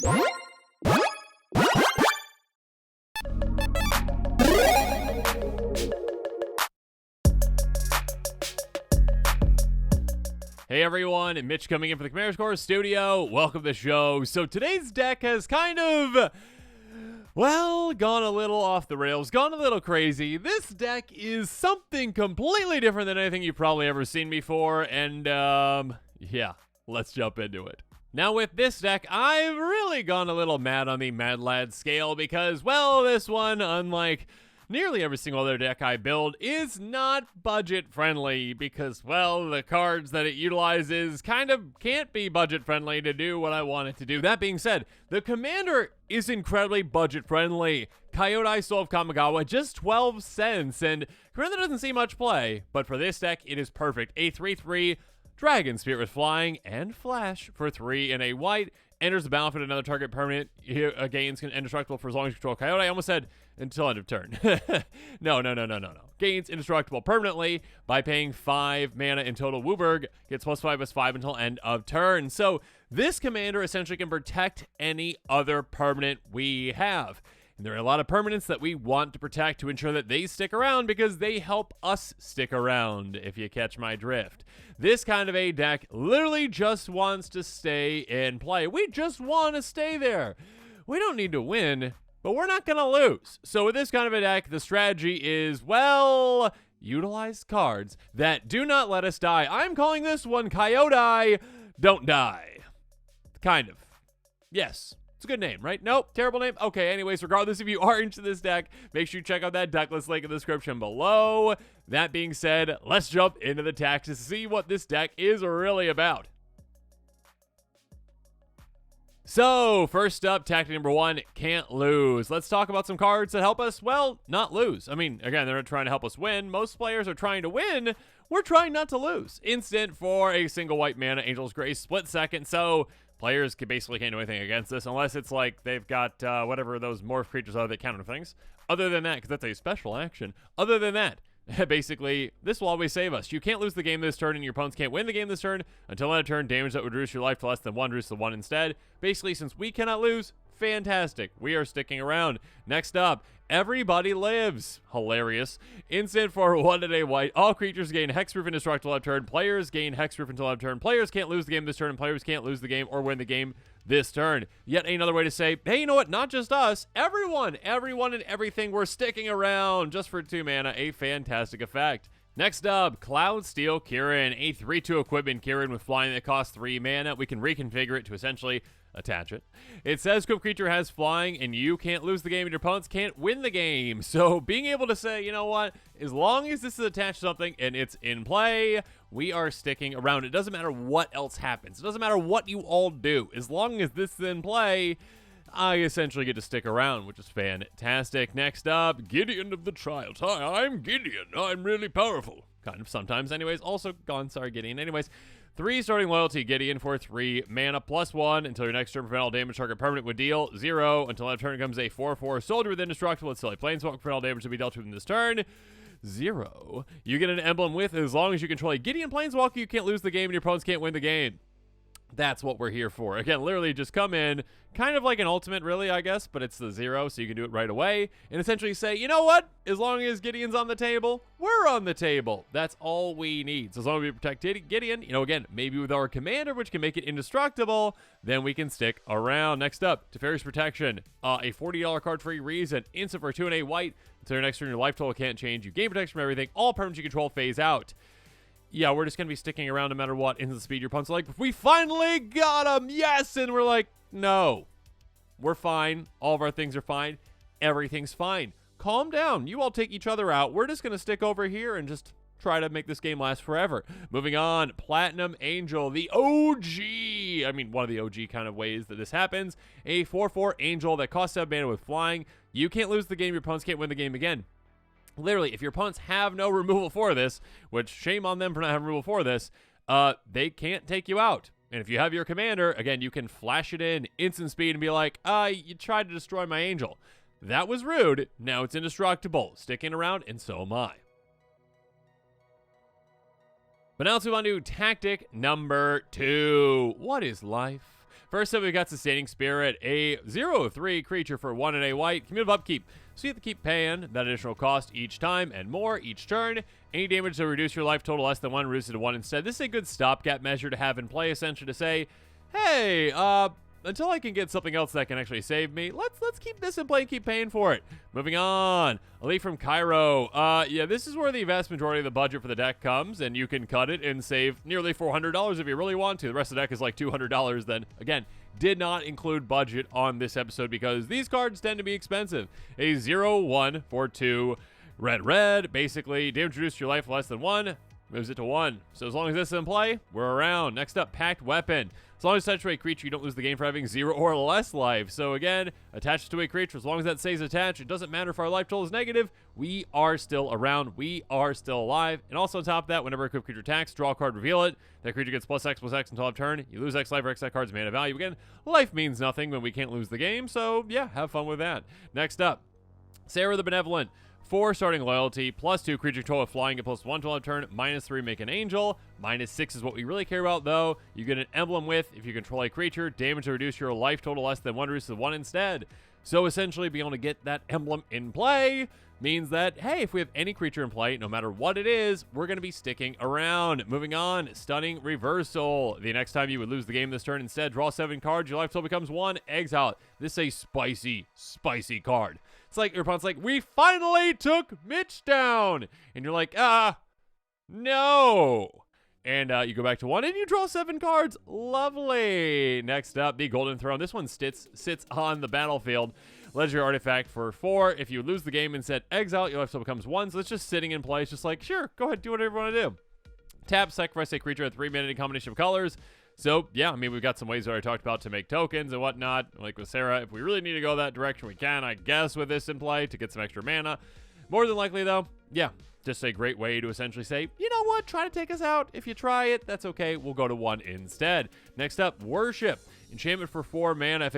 Hey everyone, Mitch coming in for the Commander Score Studio. Welcome to the show. So today's deck has kind of, well, gone a little off the rails, gone a little crazy. This deck is something completely different than anything you've probably ever seen before, and yeah, let's jump into it. Now with this deck, I've really gone a little mad on the Mad Lad scale because, well, this one, unlike nearly every single other deck I build, is not budget friendly because, well, the cards that it utilizes kind of can't be budget friendly to do what I want it to do. That being said, the commander is incredibly budget friendly. Coyote Soul of Kamigawa, just 12 cents, and commander doesn't see much play, but for this deck, it is perfect. A 3/3 Dragon Spirit with flying and flash for 3 and a white. Enters the battlefield, another target permanent. Gains indestructible for as long as you control Coyote. I almost said until end of turn. No. Gains indestructible permanently by paying 5 mana in total. Wooburg gets +5/+5 until end of turn. So this commander essentially can protect any other permanent we have. And there are a lot of permanents that we want to protect to ensure that they stick around because they help us stick around, if you catch my drift. This kind of a deck literally just wants to stay in play. We just want to stay there. We don't need to win, but we're not going to lose. So with this kind of a deck, the strategy is, well, utilize cards that do not let us die. I'm calling this one Coyote Don't Die. Kind of. Yes. It's a good name, right? Nope, terrible name. Okay, anyways, regardless if you are into this deck, make sure you check out that Decklist link in the description below. That being said, let's jump into the text to see what this deck is really about. So, first up, tactic number 1, can't lose. Let's talk about some cards that help us, well, not lose. I mean, again, they're not trying to help us win. Most players are trying to win. We're trying not to lose. Instant for a single white mana, Angel's Grace, split second. So players basically can't do anything against this unless it's like they've got whatever those morph creatures are that counter things. Other than that, because that's a special action. Other than that, basically, this will always save us. You can't lose the game this turn, and your opponents can't win the game this turn until end of turn. Damage that would reduce your life to less than 1, reduce the 1 instead. Basically, since we cannot lose, fantastic. We are sticking around. Next up, Everybody Lives. Hilarious. Instant for 1 and a white. All creatures gain hexproof indestructible up turn. Players gain hexproof until up turn. Players can't lose the game this turn, and players can't lose the game or win the game this turn. Yet another way to say, hey, you know what? Not just us. Everyone and everything. We're sticking around just for 2 mana. A fantastic effect. Next up, Cloud Steel Kirin, a 3/2 equipment Kirin with flying that costs 3 mana. We can reconfigure it to essentially attach it. It says equipped creature has flying and you can't lose the game and your opponents can't win the game. So being able to say, you know what, as long as this is attached to something and it's in play, we are sticking around. It doesn't matter what else happens. It doesn't matter what you all do. As long as this is in play, I essentially get to stick around, which is fantastic. Next up, Gideon of the Trials. Hi, I'm Gideon. I'm really powerful. Kind of sometimes. Anyways, also gone. Sorry, Gideon. Anyways, 3 starting loyalty, Gideon for 3 mana +1 until your next turn. Prevent all damage target permanent would deal 0 until that turn comes a 4/4 soldier with indestructible. It's still a planeswalker. Prevent all damage to be dealt with in this turn. 0. You get an emblem with, as long as you control a Gideon planeswalker, you can't lose the game and your opponents can't win the game. That's what we're here for. Again, literally just come in, kind of like an ultimate, really, I guess, but it's the 0, so you can do it right away, and essentially say, you know what? As long as Gideon's on the table, we're on the table. That's all we need. So as long as we protect Gideon, you know, again, maybe with our commander, which can make it indestructible, then we can stick around. Next up, Teferi's Protection, a $40 card for a reason. Instant for 2 and a white. Until your next turn, your life total can't change. You gain protection from everything. All permanents you control phase out. Yeah, we're just going to be sticking around no matter what. Instant speed, your opponents are like, we finally got him, yes! And we're like, no. We're fine. All of our things are fine. Everything's fine. Calm down. You all take each other out. We're just going to stick over here and just try to make this game last forever. Moving on, Platinum Angel, the OG. I mean, one of the OG kind of ways that this happens. A 4/4 Angel that costs 7 mana with flying. You can't lose the game. Your opponents can't win the game again. Literally, if your opponents have no removal for this, which shame on them for not having removal for this, they can't take you out. And if you have your commander, again, you can flash it in instant speed and be like, you tried to destroy my angel. That was rude. Now it's indestructible. Sticking around, and so am I. But now let's move on to tactic number 2. What is life? First up, we got Sustaining Spirit, a 0/3 creature for 1 and a white. Cumulative upkeep. So you have to keep paying that additional cost each time and more each turn. Any damage to reduce your life total less than 1, reduce it to 1 instead. This is a good stopgap measure to have in play, essentially to say, hey, until I can get something else that can actually save me, let's keep this in play and keep paying for it. Moving on, Elite from Cairo. Yeah, this is where the vast majority of the budget for the deck comes, and you can cut it and save nearly $400 if you really want to. The rest of the deck is like $200 then. Again, did not include budget on this episode because these cards tend to be expensive. A 0/1 for 2 red. Basically, damage reduced your life less than 1, moves it to 1. So as long as this is in play, we're around. Next up, Packed Weapon. As long as it's attached to a creature, you don't lose the game for having 0 or less life. So again, attached to a creature, as long as that stays attached, it doesn't matter if our life total is negative, we are still around, we are still alive. And also on top of that, whenever a equipped creature attacks, draw a card, reveal it. That creature gets +X until end turn. You lose X life or X that card's mana value. Again, life means nothing when we can't lose the game, so yeah, have fun with that. Next up, Sarah the Benevolent. 4 starting loyalty, +2 creature control with flying at +1 till end turn, -3 make an angel, -6 is what we really care about though. You get an emblem with, if you control a creature, damage to reduce your life total less than 1, reduce to 1 instead. So essentially being able to get that emblem in play means that, hey, if we have any creature in play, no matter what it is, we're going to be sticking around. Moving on, Stunning Reversal. The next time you would lose the game this turn, instead draw 7 cards, your life total becomes 1, exile it. This is a spicy card. It's like your opponent's like, we finally took Mitch down. And you're like, no. And you go back to 1 and you draw 7 cards. Lovely. Next up, the Golden Throne. This one sits on the battlefield. Legendary artifact for 4. If you lose the game and set exile, your life total becomes 1. So it's just sitting in place, just like, sure, go ahead, do whatever you want to do. Tap, sacrifice a creature at 3 mana in a combination of colors. So, yeah, I mean, we've got some ways that I talked about to make tokens and whatnot. Like with Sarah, if we really need to go that direction, we can, I guess, with this in play to get some extra mana. More than likely, though, yeah, just a great way to essentially say, you know what, try to take us out. If you try it, that's okay. We'll go to 1 instead. Next up, Worship. Enchantment for 4 mana. If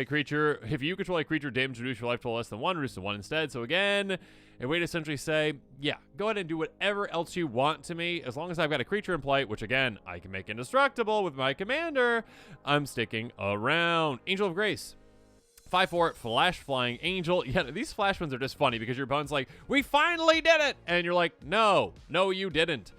you control a creature, damage reduce your life total less than 1, reduce to 1 instead. So again, a way to essentially say, yeah, go ahead and do whatever else you want to me. As long as I've got a creature in play, which again, I can make indestructible with my commander, I'm sticking around. Angel of Grace. 5/4 flash flying angel. Yeah, these flash ones are just funny because your opponent's like, we finally did it! And you're like, no, you didn't.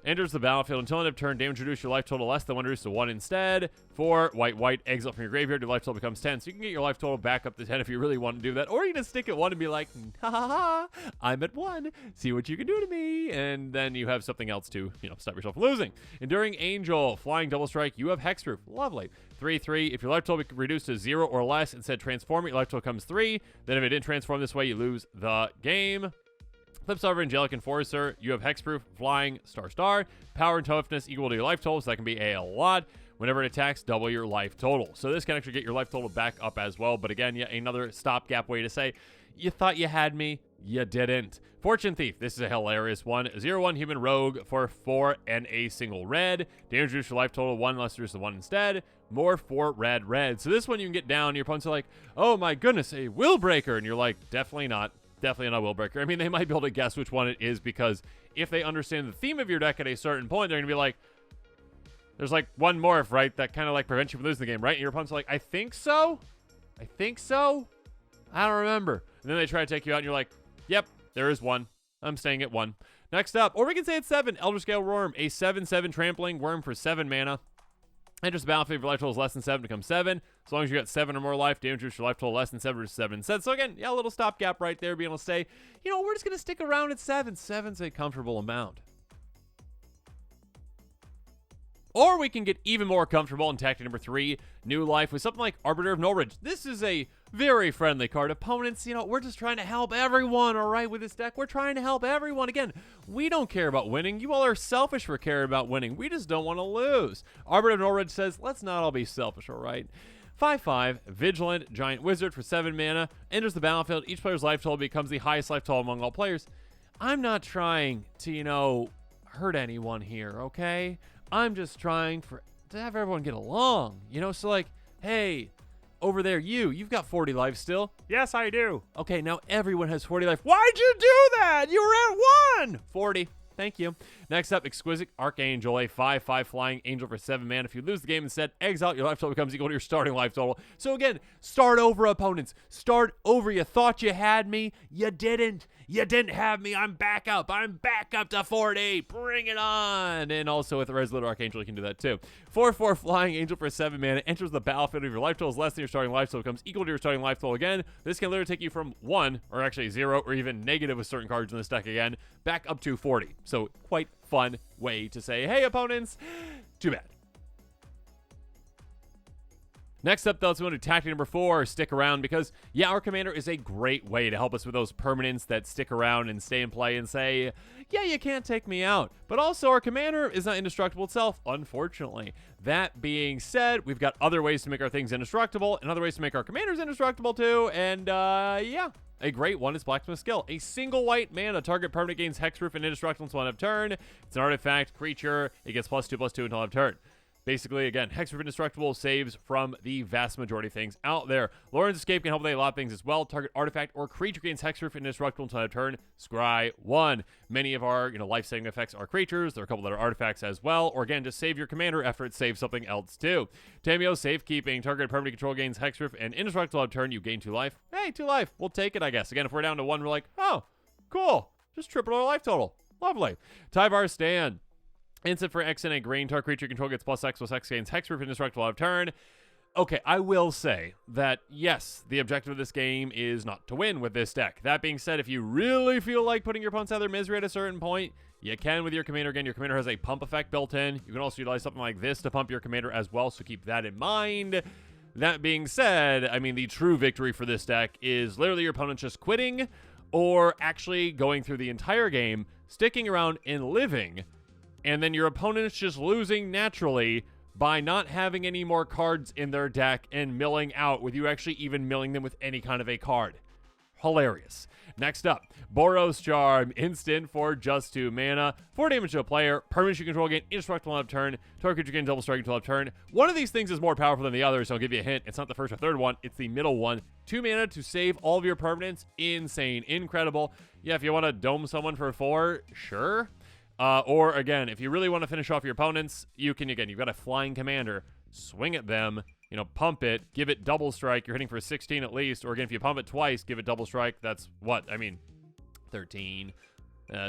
Enters the battlefield until end of turn, damage reduce your life total less than 1, reduce to 1 instead. 4 white, exile from your graveyard, your life total becomes 10. So you can get your life total back up to 10 if you really want to do that. Or you can just stick at 1 and be like, ha ha ha, I'm at 1. See what you can do to me. And then you have something else to, stop yourself from losing. Enduring Angel, flying double strike, you have hexproof. Lovely. 3/3. If your life total be reduced to 0 or less, instead transform it, your life total becomes 3. Then if it didn't transform this way, you lose the game. Flip over Angelic Enforcer, you have hexproof, flying, star, power and toughness equal to your life total, so that can be a lot. Whenever it attacks, double your life total. So this can actually get your life total back up as well, but again, yet another stopgap way to say, you thought you had me, you didn't. Fortune Thief, this is a hilarious one. 0/1 human rogue for 4 and a single red. Damage reduce your life total 1 less reduce to 1 instead. More 4 red. So this one you can get down, your opponents are like, oh my goodness, a will breaker, and you're like, definitely not. Definitely not a will breaker. I mean, they might be able to guess which one it is because if they understand the theme of your deck at a certain point, they're going to be like, there's like one morph, right? That kind of like prevents you from losing the game, right? And your opponent's like, I think so. I don't remember. And then they try to take you out and you're like, yep, there is one. I'm staying at 1. Next up, or we can say it's 7. Elder Scale Worm, a 7/7 trampling worm for 7 mana. Enters the battlefield if your life total is less than 7, becomes 7. As long as you got 7 or more life, damage reduce your life total less than 7 to 7 instead. So again, yeah, a little stopgap right there, being able to say, we're just going to stick around at 7. 7's a comfortable amount. Or we can get even more comfortable in tactic number 3, New Life, with something like Arbiter of Norwich. This is a very friendly card. Opponents, we're just trying to help everyone, all right, with this deck. We're trying to help everyone. Again, we don't care about winning. You all are selfish for caring about winning. We just don't want to lose. Arbiter of Norwich says, let's not all be selfish, all right? 5/5, Vigilant, Giant Wizard for 7 mana. Enters the battlefield. Each player's life total becomes the highest life total among all players. I'm not trying to, hurt anyone here, okay? I'm just trying to have everyone get along, So like, hey, over there, you've got 40 life still. Yes, I do. Okay, now everyone has 40 life. Why'd you do that? You were at 1. 40. Thank you. Next up, Exquisite Archangel, a 5/5 flying angel for 7 mana. If you lose the game instead, exile, your life total becomes equal to your starting life total. So again, start over, opponents. Start over. You thought you had me. You didn't. You didn't have me. I'm back up. I'm back up to 40. Bring it on. And also with the Resolute Archangel, you can do that too. 4/4 flying angel for 7 mana. Enters the battlefield if your life total is less than your starting life total, becomes equal to your starting life total again. This can literally take you from 1, or actually 0, or even negative with certain cards in this deck again, back up to 40. So quite fun way to say, hey, opponents, too bad. Next up, though, let's move to tactic number 4, stick around, because, yeah, our commander is a great way to help us with those permanents that stick around and stay in play and say, yeah, you can't take me out. But also, our commander is not indestructible itself, unfortunately. That being said, we've got other ways to make our things indestructible and other ways to make our commanders indestructible, too, and, yeah. A great one is Blacksmith Skill. A single white mana, target permanent gains Hexproof and Indestructible until end of turn. It's an artifact, creature. It gets +2/+2 until end of turn. Basically, again, Hexproof Indestructible saves from the vast majority of things out there. Lauren's Escape can help with a lot of things as well. Target artifact or creature gains Hexproof Indestructible until end of turn. Scry 1. Many of our life-saving effects are creatures. There are a couple that are artifacts as well. Or again, just save your commander after it saves something else too. Tameo Safekeeping. Target permanent control gains Hexproof and Indestructible end of turn. You gain 2 life. Hey, 2 life. We'll take it, I guess. Again, if we're down to 1, we're like, oh, cool. Just triple our life total. Lovely. Tyvar Stand. Instant for X and a green. Target creature control gets +X gains Hexproof Indestructible out of turn. Okay, I will say that, yes, the objective of this game is not to win with this deck. That being said, if you really feel like putting your opponents out of their misery at a certain point, you can with your commander. Again, your commander has a pump effect built in. You can also utilize something like this to pump your commander as well, so keep that in mind. That being said, I mean, the true victory for this deck is literally your opponent just quitting or actually going through the entire game, sticking around and living, and then your opponent's just losing naturally by not having any more cards in their deck and milling out, with you actually even milling them with any kind of a card. Hilarious. Next up, Boros Charm, instant for just 2 mana, 4 damage to a player, permanent you control gain indestructible on turn, target creature gain double strike until turn. One of these things is more powerful than the other, so I'll give you a hint. It's not the first or third one, it's the middle one. 2 mana to save all of your permanents. Insane. Incredible. Yeah, if you want to dome someone for 4, sure. Or, again, if you really want to finish off your opponents, you can, again, you've got a flying commander, swing at them, pump it, give it double strike, you're hitting for 16 at least, or again, if you pump it twice, give it double strike, that's what? 13,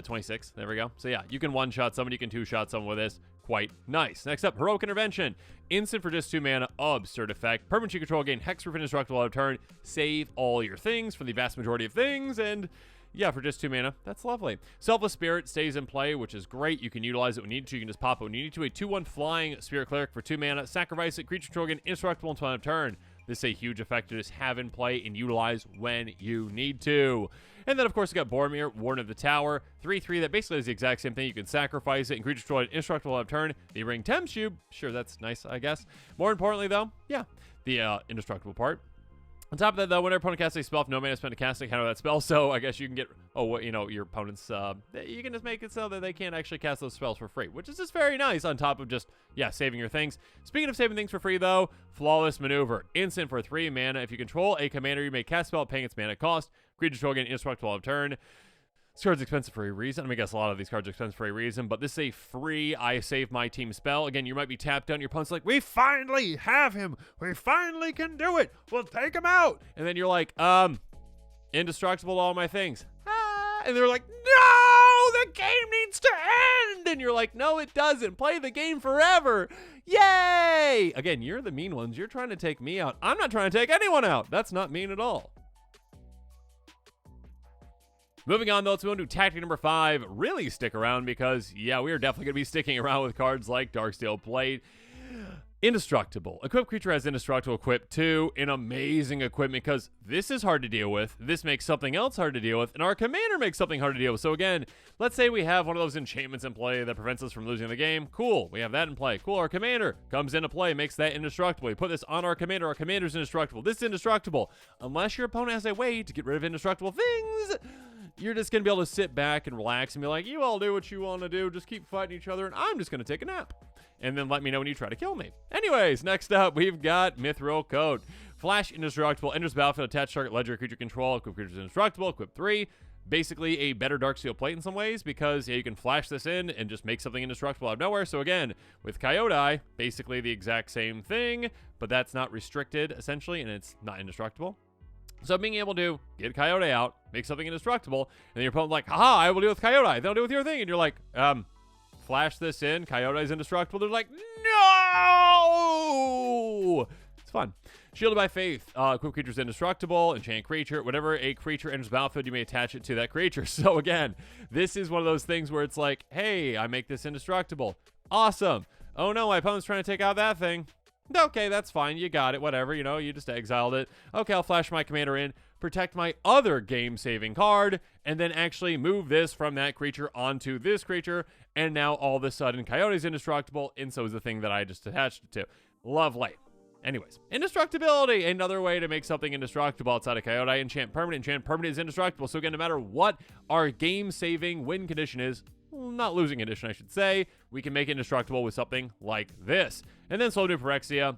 26, there we go. So yeah, you can one-shot someone, you can two-shot someone with this, quite nice. Next up, Heroic Intervention, instant for just 2 mana, absurd effect, permanent you control gain Hexproof Indestructible out of turn, save all your things from the vast majority of things, and yeah, for just 2 mana, that's lovely. Selfless Spirit stays in play, which is great. You can utilize it when you need to. You can just pop it when you need to. A 2/1 flying Spirit Cleric for 2 mana. Sacrifice it. Creature control gain indestructible until end of turn. This is a huge effect to just have in play and utilize when you need to. And then, of course, you got Boromir, Warden of the Tower. 3/3, that basically is the exact same thing. You can sacrifice it and creature control it indestructible out of turn. The ring tempts you. Sure, that's nice, I guess. More importantly, though, yeah, the indestructible part. On top of that, though, whenever opponent casts a spell, if no mana spent to cast it, counter that spell. So I guess you can get, your opponent's, you can just make it so that they can't actually cast those spells for free, which is just very nice on top of just, yeah, saving your things. Speaking of saving things for free, though, Flawless Maneuver. Instant for 3 mana. If you control a commander, you may cast a spell paying its mana cost. Creature control gain indestructible out of turn. This card's expensive for a reason. I guess a lot of these cards are expensive for a reason, but this is a free I save my team spell. Again, you might be tapped out, your opponent's like, we finally have him. We finally can do it. We'll take him out. And then you're like, indestructible to all my things. And they're like, no, the game needs to end. And you're like, no, it doesn't. Play the game forever. Yay. Again, you're the mean ones. You're trying to take me out. I'm not trying to take anyone out. That's not mean at all. Moving on, though, let's move on to tactic number 5. Really stick around because, yeah, we are definitely going to be sticking around with cards like Darksteel Blade. Indestructible. Equip creature has Indestructible equipped too. An amazing equipment because this is hard to deal with. This makes something else hard to deal with. And our commander makes something hard to deal with. So again, let's say we have one of those enchantments in play that prevents us from losing the game. Cool. We have that in play. Cool. Our commander comes into play, makes that indestructible. We put this on our commander. Our commander's indestructible. This is indestructible. Unless your opponent has a way to get rid of indestructible things, you're just going to be able to sit back and relax and be like, you all do what you want to do. Just keep fighting each other, and I'm just going to take a nap. And then let me know when you try to kill me. Anyways, next up, we've got Mithril Coat. Flash Indestructible. Enters battlefield. Attach target ledger creature control. Equip creatures indestructible. Equip 3. basically a better Darksteel plate in some ways because you can flash this in and just make something indestructible out of nowhere. So again, with Coyote, basically the exact same thing, but that's not restricted essentially, and it's not indestructible. So being able to get Coyote out, make something indestructible, and then your opponent's like, haha, I will deal with Coyote, they'll deal with your thing, and you're like, flash this in, Coyote's indestructible. They're like, no! It's fun. Shielded by Faith. Equip creature's indestructible, enchant creature. Whenever a creature enters the battlefield, you may attach it to that creature. So again, this is one of those things where it's like, hey, I make this indestructible. Awesome. Oh no, my opponent's trying to take out that thing. Okay, that's fine. You got it. Whatever. You know, you just exiled it. Okay, I'll flash my commander in, protect my other game-saving card, and then actually move this from that creature onto this creature. And now all of a sudden, Coyote's indestructible, and so is the thing that I just attached it to. Lovely. Anyways, Indestructibility, another way to make something indestructible outside of Coyote. Enchant permanent is indestructible. So again, no matter what our game-saving win condition is, well, not losing condition, I should say, we can make it indestructible with something like this. And then Slow New Phyrexia,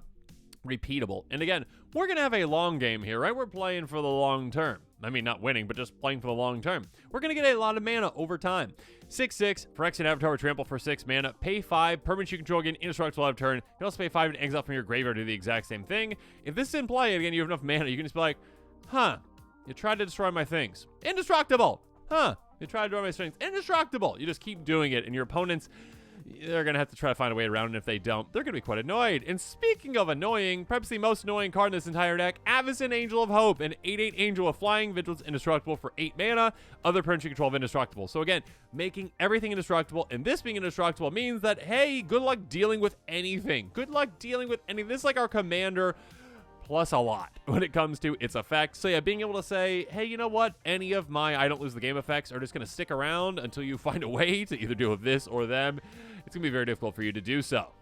repeatable. And again, we're going to have a long game here, right? We're playing for the long term. I mean, not winning, but just playing for the long term. We're going to get a lot of mana over time. 6/6, Phyrexian Avatar with Trample for 6 mana. Pay 5, permanents you control again, indestructible out of turn. You can also pay 5 and exile from your graveyard to do the exact same thing. If this is in play, again, you have enough mana, you can just be like, huh, you tried to destroy my things. Indestructible! Huh, you tried to destroy my strings. Indestructible! You just keep doing it, and your opponents, they're going to have to try to find a way around, and if they don't, they're going to be quite annoyed. And speaking of annoying, perhaps the most annoying card in this entire deck, Avacyn Angel of Hope, an 8/8 Angel of Flying, Vigilance indestructible for 8 mana, other permanents you control of indestructible. So again, making everything indestructible, and this being indestructible means that, hey, good luck dealing with anything. Good luck dealing with anything. This is like our commander plus a lot when it comes to its effects. So yeah, being able to say, hey, you know what? Any of my I don't lose the game effects are just going to stick around until you find a way to either deal with this or them. It's going to be very difficult for you to do so.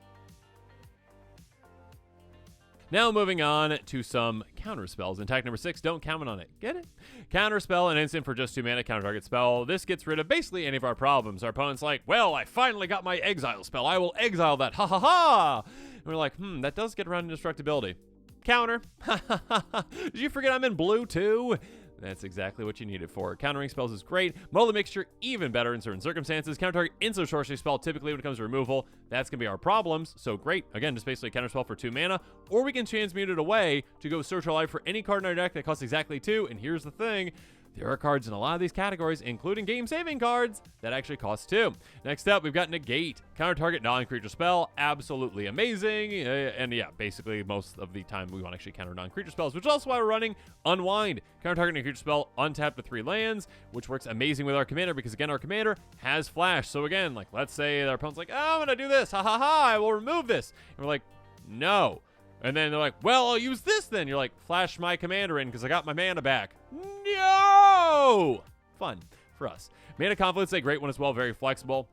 Now moving on to some counter spells. In attack number 6, don't comment on it. Get it? Counter spell, an instant for just 2 mana, counter target spell. This gets rid of basically any of our problems. Our opponent's like, well, I finally got my exile spell. I will exile that. Ha ha ha! And we're like, that does get around indestructibility. Counter. Did you forget I'm in blue too? That's exactly what you need it for. Countering spells is great. Molded Mixture, even better in certain circumstances. Counter target instant sorcery spell, typically when it comes to removal, that's going to be our problems. So great. Again, just basically a counter spell for 2 mana. Or we can transmute it away to go search our life for any card in our deck that costs exactly 2. And here's the thing. There are cards in a lot of these categories, including game-saving cards, that actually cost 2. Next up, we've got Negate. Counter-target non-creature spell. Absolutely amazing. And yeah, basically most of the time we want to actually counter non-creature spells, which is also why we're running Unwind. Counter-target non-creature spell, untap to 3 lands, which works amazing with our commander because, again, our commander has Flash. So again, like, let's say our opponent's like, oh, I'm going to do this. Ha ha ha, I will remove this. And we're like, no. And then they're like, well, I'll use this then. You're like, flash my commander in because I got my mana back. No! Fun for us. Mana Confluence, a great one as well, very flexible.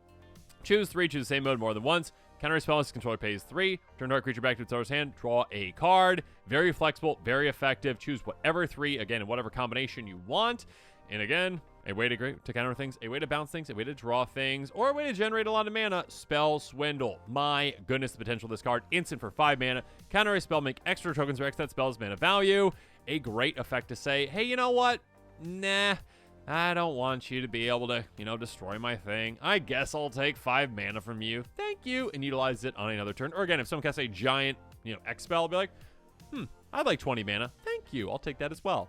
Choose 3, choose the same mode more than once. Counter spell, this controller pays 3. Turn target creature back to its owner's hand, draw a card. Very flexible, very effective. Choose whatever 3, again, in whatever combination you want. And again, a way to counter things, a way to bounce things, a way to draw things, or a way to generate a lot of mana. Spell Swindle. My goodness, the potential of this card. Instant for 5 mana. Counter a spell, make extra tokens or X that spell's mana value. A great effect to say, hey, you know what? Nah, I don't want you to be able to, destroy my thing. I guess I'll take 5 mana from you. Thank you. And utilize it on another turn. Or again, if someone casts a giant, X spell, I'll be like, I'd like 20 mana. Thank you. I'll take that as well.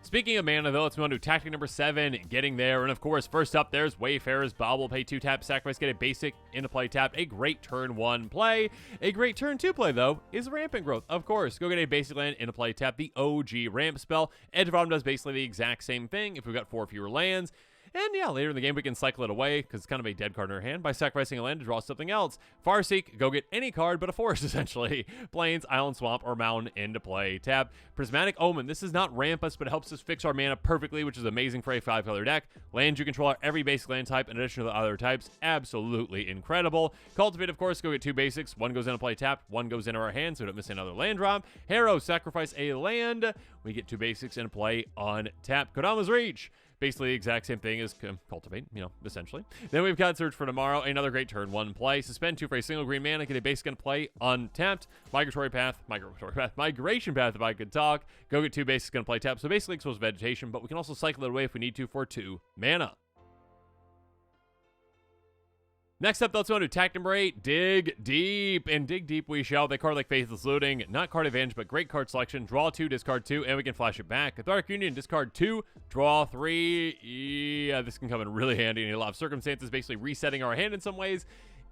Speaking of mana, though, let's move on to tactic number 7, getting there. And of course, first up, there's Wayfarer's Bauble. Pay 2 tap, sacrifice, get a basic into play tap. A great turn 1 play. A great turn 2 play, though, is Rampant Growth. Of course, go get a basic land into play tap, the OG ramp spell. Edge of Autumn does basically the exact same thing if we've got 4 fewer lands. And yeah, later in the game, we can cycle it away because it's kind of a dead card in our hand by sacrificing a land to draw something else. Farseek, go get any card but a forest, essentially. Plains, Island, Swamp, or Mountain into play. Tap. Prismatic Omen. This is not ramp us, but it helps us fix our mana perfectly, which is amazing for a 5-color deck. Lands you control are every basic land type in addition to the other types. Absolutely incredible. Cultivate, of course, go get 2 basics. 1 goes into play tap, 1 goes into our hand, so we don't miss another land drop. Harrow, sacrifice a land. We get 2 basics in play on tap. Kodama's Reach. Basically the exact same thing as cultivate, essentially. Then we've got Search for Tomorrow, another great turn 1 play. Suspend 2 for a single green mana, get a basic play untapped. Migration Path if I could talk. Go get 2 basics gonna play tap. So basically expose vegetation, but we can also cycle it away if we need to for 2 mana. Next up, let's go to attack number 8, Dig Deep. And Dig Deep we shall. They card like Faithless Looting, not card advantage, but great card selection. Draw 2, discard 2, and we can flash it back. Cathartic Union, discard 2, draw 3. Yeah, this can come in really handy in a lot of circumstances, basically resetting our hand in some ways.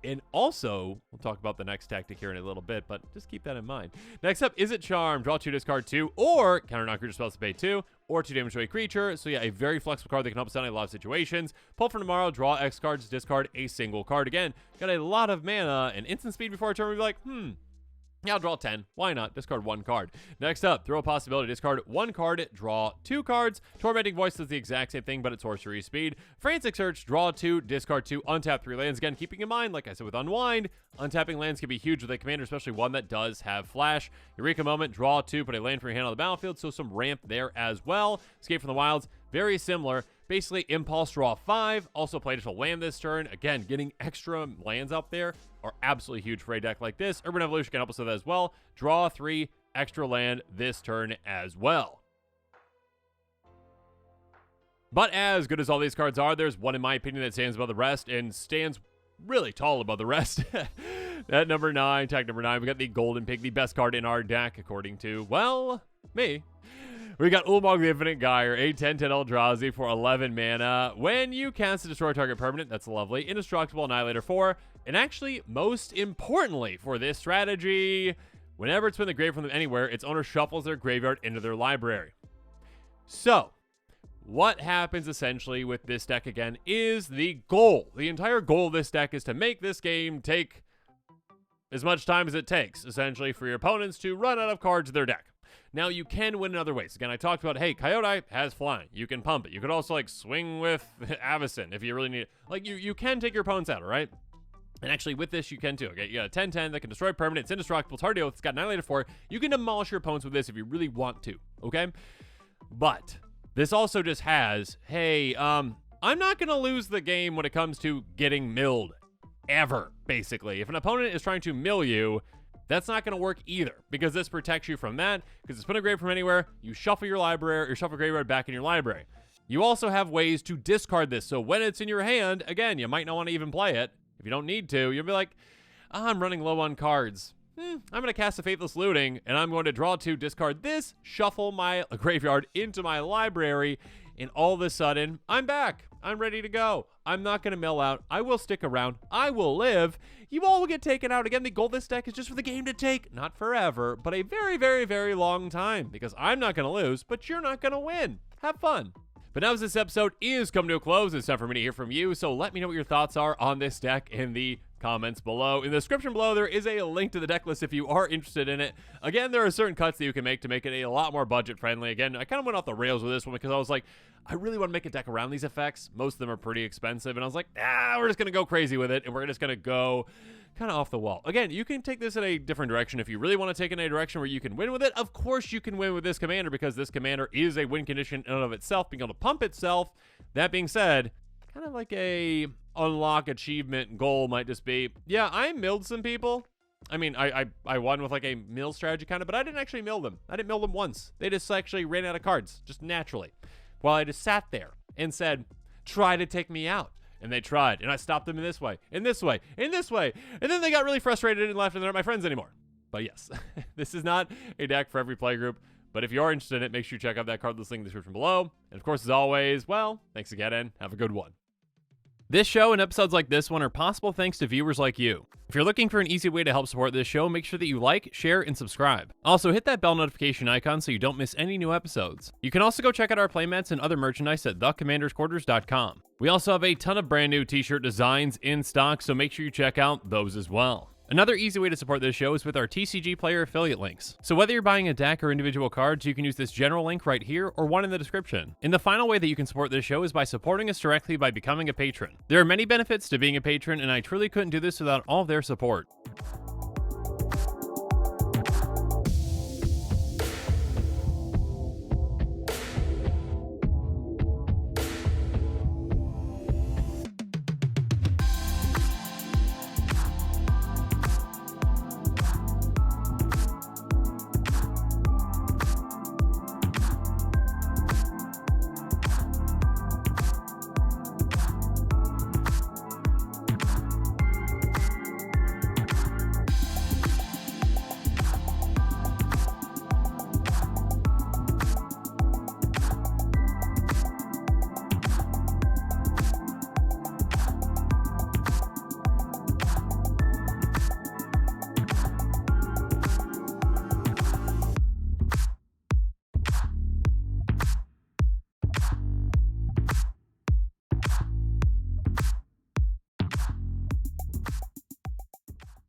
And also, we'll talk about the next tactic here in a little bit, but just keep that in mind. Next up, Is It Charm? Draw 2, discard 2, or counter non-creature spells to pay 2, or 2 damage to a creature. So yeah, a very flexible card that can help us out in a lot of situations. Pull for Tomorrow, draw X cards, discard a single card. Again, got a lot of mana and instant speed before our turn. We'd be like, yeah, I'll draw 10. Why not? Discard 1 card. Next up, Throw a Possibility. Discard 1 card, draw 2 cards. Tormenting Voice does the exact same thing, but it's sorcery speed. Frantic Search, draw 2, discard 2, untap 3 lands. Again, keeping in mind, like I said with Unwind, untapping lands can be huge with a commander, especially one that does have Flash. Eureka Moment, draw 2, put a land from your hand on the battlefield, so some ramp there as well. Escape from the Wilds, very similar. Basically, Impulse, draw 5. Also play additional land this turn. Again, getting extra lands out there are absolutely huge for a deck like this. Urban Evolution can help us with that as well. Draw 3 extra land this turn as well. But as good as all these cards are, there's one in my opinion that stands above the rest and stands really tall above the rest. At number 9, tag number 9, we got the Golden Pig, the best card in our deck, according to, well, me. We got Ulamog the Infinite Gyre, a 10/10 Eldrazi for 11 mana. When you cast a destroy target permanent, that's lovely. Indestructible Annihilator 4. And actually, most importantly for this strategy, whenever it's been the grave from them anywhere, its owner shuffles their graveyard into their library. So, what happens essentially with this deck again is the goal. The entire goal of this deck is to make this game take as much time as it takes, essentially, for your opponents to run out of cards in their deck. Now, you can win in other ways. Again, I talked about, hey, Coyote has flying. You can pump it. You could also, like, swing with Avacyn if you really need it. Like, you can take your opponents out, all right? And actually, with this, you can too. Okay, you got a 10/10 that can destroy permanent. It's indestructible. It's hard to deal with. It's got Annihilator 4. You can demolish your opponents with this if you really want to, okay? But this also just has, hey, I'm not going to lose the game when it comes to getting milled. Ever, basically. If an opponent is trying to mill you, that's not going to work either, because this protects you from that, because it's put a grave from anywhere, you shuffle your library, or shuffle graveyard back in your library. You also have ways to discard this, so when it's in your hand, again, you might not want to even play it. If you don't need to, you'll be like, I'm running low on cards. I'm going to cast a Faithless Looting, and I'm going to draw 2, discard this, shuffle my graveyard into my library, and all of a sudden, I'm back. I'm ready to go. I'm not going to mill out. I will stick around. I will live. You all will get taken out. Again, the goal of this deck is just for the game to take, not forever, but a very, very, very long time, because I'm not going to lose, but you're not going to win. Have fun. But now as this episode is coming to a close, it's time for me to hear from you, so let me know what your thoughts are on this deck in the comments below. In the description below, there is a link to the deck list if you are interested in it. Again, there are certain cuts that you can make to make it a lot more budget friendly. Again, I kind of went off the rails with this one because I was like, I really want to make a deck around these effects. Most of them are pretty expensive, and I was like, we're just going to go crazy with it, and we're just going to go kind of off the wall. Again, you can take this in a different direction if you really want to take it in a direction where you can win with it. Of course, you can win with this commander because this commander is a win condition in and of itself, being able to pump itself. That being said, kind of like a unlock achievement goal might just be, yeah, I milled some people. I mean, I won with like a mill strategy kind of, but I didn't actually mill them. I didn't mill them once. They just actually ran out of cards, just naturally. While I just sat there and said, try to take me out. And they tried, and I stopped them in this way, in this way, in this way. And then they got really frustrated and left, and they're not my friends anymore. But yes, this is not a deck for every play group. But if you are interested in it, make sure you check out that card list link in the description below. And of course, as always, well, thanks again, and have a good one. This show and episodes like this one are possible thanks to viewers like you. If you're looking for an easy way to help support this show, make sure that you like, share, and subscribe. Also, hit that bell notification icon so you don't miss any new episodes. You can also go check out our playmats and other merchandise at thecommandersquarters.com. We also have a ton of brand new t-shirt designs in stock, so make sure you check out those as well. Another easy way to support this show is with our TCG Player affiliate links. So whether you're buying a deck or individual cards, you can use this general link right here or one in the description. And the final way that you can support this show is by supporting us directly by becoming a patron. There are many benefits to being a patron, and I truly couldn't do this without all of their support.